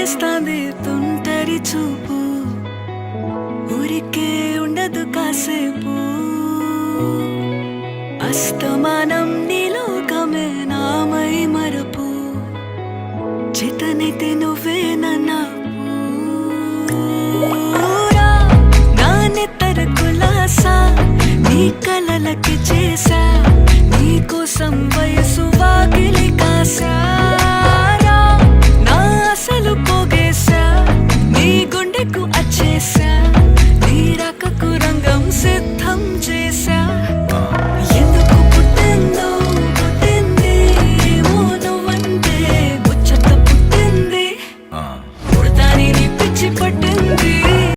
చేస్తాంది తుంటరి చూపు ఊరికే ఉండదు కాసేపు అస్తమానం నీలోకమే నామై మరపు చేతనైతే నువ్వే నాన్నెత్తర కులాసా నీ కలలకి చేసా నీ కోసం వయసు వాకిలి కాసా నా అసలు పోగేసా నీ గుండెకు అచ్చేసా